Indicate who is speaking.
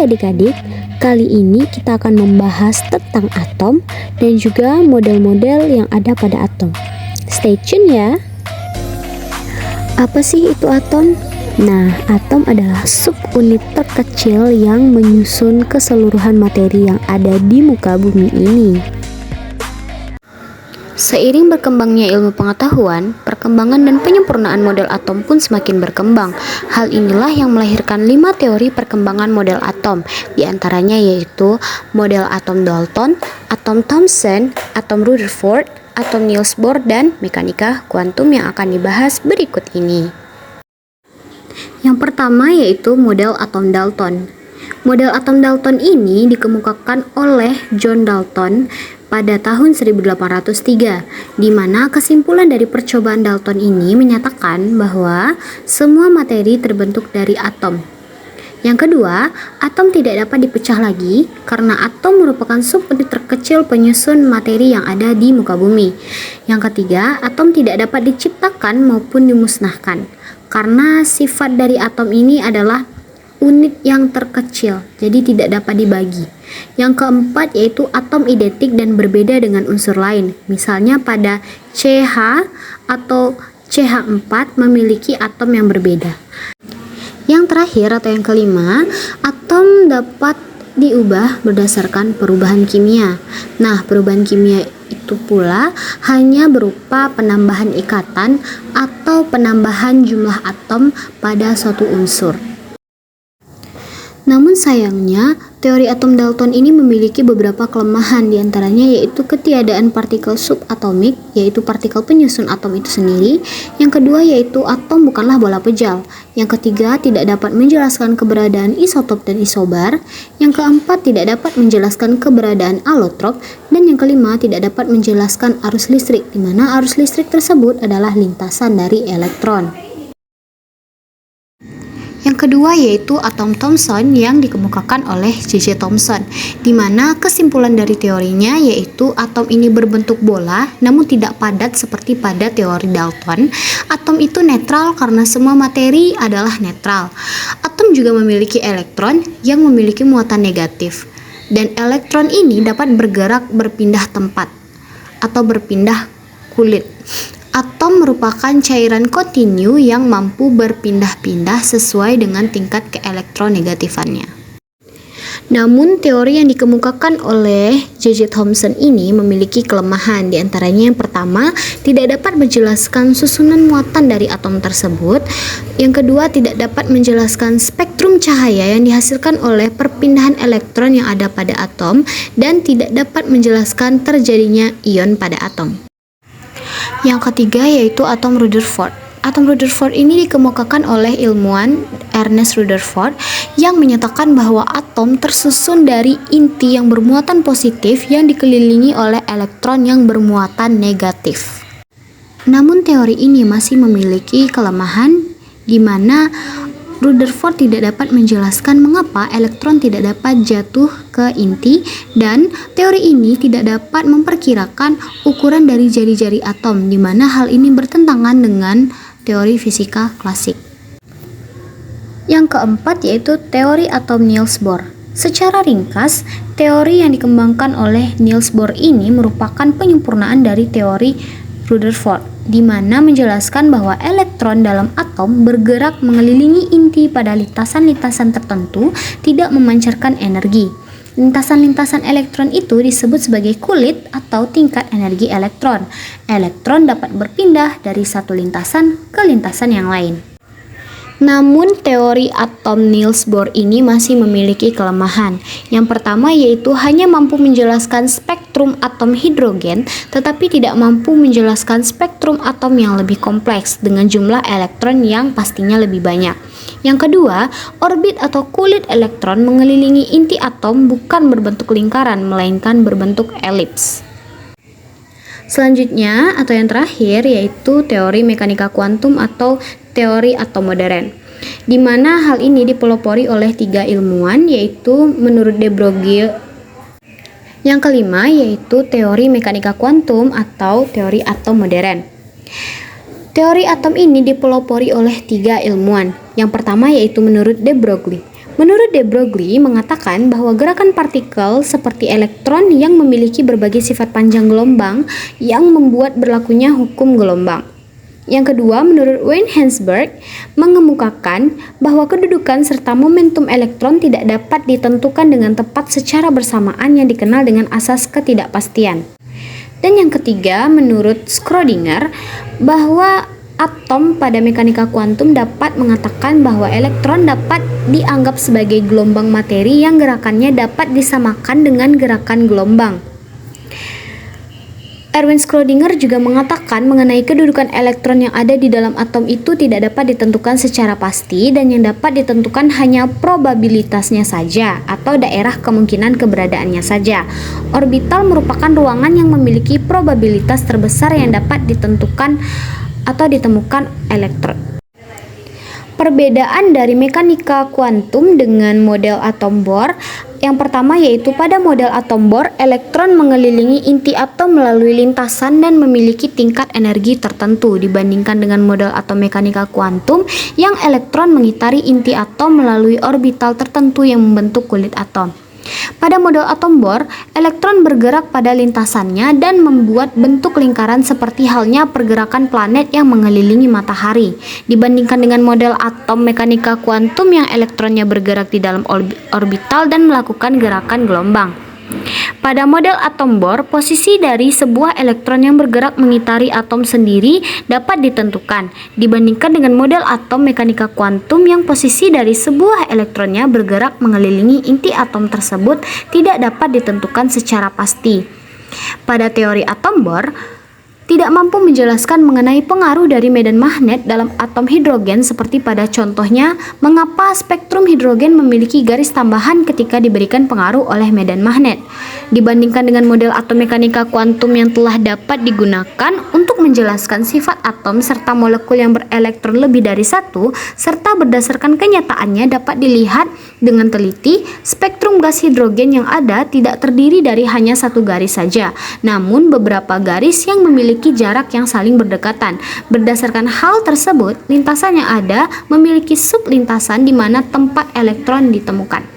Speaker 1: adik-adik, kali ini kita akan membahas tentang atom dan juga model-model yang ada pada atom. Stay tune ya. Apa sih itu atom? Nah, atom adalah subunit terkecil yang menyusun keseluruhan materi yang ada di muka bumi ini. Seiring berkembangnya ilmu pengetahuan, perkembangan dan penyempurnaan model atom pun semakin berkembang. Hal inilah yang melahirkan 5 teori perkembangan model atom, di antaranya yaitu model atom Dalton, atom Thomson, atom Rutherford, atom Niels Bohr, dan mekanika kuantum yang akan dibahas berikut ini. Yang pertama yaitu model atom Dalton. Model atom Dalton ini dikemukakan oleh John Dalton pada tahun 1803, di mana kesimpulan dari percobaan Dalton ini menyatakan bahwa semua materi terbentuk dari atom. Yang kedua, atom tidak dapat dipecah lagi karena atom merupakan subunit terkecil penyusun materi yang ada di muka bumi. Yang ketiga, atom tidak dapat diciptakan maupun dimusnahkan karena sifat dari atom ini adalah unit yang terkecil, jadi tidak dapat dibagi. Yang keempat yaitu atom identik dan berbeda dengan unsur lain. Misalnya pada CH atau CH4 memiliki atom yang berbeda. Yang terakhir atau yang kelima, atom dapat diubah berdasarkan perubahan kimia. Nah, perubahan kimia itu pula hanya berupa penambahan ikatan atau penambahan jumlah atom pada suatu unsur. Namun sayangnya, teori atom Dalton ini memiliki beberapa kelemahan, diantaranya yaitu ketiadaan partikel subatomik, yaitu partikel penyusun atom itu sendiri. Yang kedua yaitu atom bukanlah bola pejal. Yang ketiga tidak dapat menjelaskan keberadaan isotop dan isobar. Yang keempat tidak dapat menjelaskan keberadaan alotrop. Dan yang kelima tidak dapat menjelaskan arus listrik, di mana arus listrik tersebut adalah lintasan dari elektron. Yang kedua yaitu atom Thomson yang dikemukakan oleh J.J. Thomson, di mana kesimpulan dari teorinya yaitu atom ini berbentuk bola namun tidak padat seperti pada teori Dalton. Atom itu netral karena semua materi adalah netral. Atom juga memiliki elektron yang memiliki muatan negatif, dan elektron ini dapat bergerak berpindah tempat atau berpindah kulit. Atom merupakan cairan kontinu yang mampu berpindah-pindah sesuai dengan tingkat keelektronegatifannya. Namun, teori yang dikemukakan oleh J.J. Thomson ini memiliki kelemahan, di antaranya yang pertama, tidak dapat menjelaskan susunan muatan dari atom tersebut. Yang kedua, tidak dapat menjelaskan spektrum cahaya yang dihasilkan oleh perpindahan elektron yang ada pada atom, dan tidak dapat menjelaskan terjadinya ion pada atom. Yang ketiga yaitu atom Rutherford. Atom Rutherford ini dikemukakan oleh ilmuwan Ernest Rutherford yang menyatakan bahwa atom tersusun dari inti yang bermuatan positif yang dikelilingi oleh elektron yang bermuatan negatif. Namun teori ini masih memiliki kelemahan, di mana Rutherford tidak dapat menjelaskan mengapa elektron tidak dapat jatuh ke inti, dan teori ini tidak dapat memperkirakan ukuran dari jari-jari atom, di mana hal ini bertentangan dengan teori fisika klasik. Yang keempat yaitu teori atom Niels Bohr. Secara ringkas, teori yang dikembangkan oleh Niels Bohr ini merupakan penyempurnaan dari teori Rutherford, di mana menjelaskan bahwa elektron dalam atom bergerak mengelilingi inti pada lintasan-lintasan tertentu, tidak memancarkan energi. Lintasan-lintasan elektron itu disebut sebagai kulit atau tingkat energi elektron. Elektron dapat berpindah dari satu lintasan ke lintasan yang lain. Namun teori atom Niels Bohr ini masih memiliki kelemahan. Yang pertama yaitu hanya mampu menjelaskan spektrum atom hidrogen, tetapi tidak mampu menjelaskan spektrum atom yang lebih kompleks dengan jumlah elektron yang pastinya lebih banyak. Yang kedua, orbit atau kulit elektron mengelilingi inti atom bukan berbentuk lingkaran, melainkan berbentuk elips. Selanjutnya atau yang terakhir yaitu teori mekanika kuantum atau teori atom modern, di mana hal ini dipelopori oleh 3 ilmuwan yaitu menurut de Broglie. Yang kelima yaitu teori mekanika kuantum atau teori atom modern. Teori atom ini dipelopori oleh 3 ilmuwan. Yang pertama yaitu menurut de Broglie. Menurut de Broglie mengatakan bahwa gerakan partikel seperti elektron yang memiliki berbagai sifat panjang gelombang yang membuat berlakunya hukum gelombang. Yang kedua, menurut Wayne Heisenberg mengemukakan bahwa kedudukan serta momentum elektron tidak dapat ditentukan dengan tepat secara bersamaan yang dikenal dengan asas ketidakpastian. Dan yang ketiga, menurut Schrödinger bahwa atom pada mekanika kuantum dapat mengatakan bahwa elektron dapat dianggap sebagai gelombang materi yang gerakannya dapat disamakan dengan gerakan gelombang. Erwin Schrödinger juga mengatakan mengenai kedudukan elektron yang ada di dalam atom itu tidak dapat ditentukan secara pasti dan yang dapat ditentukan hanya probabilitasnya saja atau daerah kemungkinan keberadaannya saja. Orbital merupakan ruangan yang memiliki probabilitas terbesar yang dapat ditentukan atau ditemukan elektron. Perbedaan dari mekanika kuantum dengan model atom Bohr yang pertama yaitu pada model atom Bohr, elektron mengelilingi inti atom melalui lintasan dan memiliki tingkat energi tertentu dibandingkan dengan model atom mekanika kuantum yang elektron mengitari inti atom melalui orbital tertentu yang membentuk kulit atom. Pada model atom Bohr, elektron bergerak pada lintasannya dan membuat bentuk lingkaran seperti halnya pergerakan planet yang mengelilingi matahari, dibandingkan dengan model atom mekanika kuantum yang elektronnya bergerak di dalam orbital dan melakukan gerakan gelombang. Pada model atom Bohr, posisi dari sebuah elektron yang bergerak mengitari atom sendiri dapat ditentukan, dibandingkan dengan model atom mekanika kuantum yang posisi dari sebuah elektronnya bergerak mengelilingi inti atom tersebut tidak dapat ditentukan secara pasti. Pada teori atom Bohr, tidak mampu menjelaskan mengenai pengaruh dari medan magnet dalam atom hidrogen seperti pada contohnya mengapa spektrum hidrogen memiliki garis tambahan ketika diberikan pengaruh oleh medan magnet. Dibandingkan dengan model atom mekanika kuantum yang telah dapat digunakan untuk menjelaskan sifat atom serta molekul yang berelektron lebih dari satu, serta berdasarkan kenyataannya dapat dilihat dengan teliti, spektrum gas hidrogen yang ada tidak terdiri dari hanya satu garis saja, namun beberapa garis yang memiliki jarak yang saling berdekatan. Berdasarkan hal tersebut, lintasan yang ada memiliki sublintasan di mana tempat elektron ditemukan.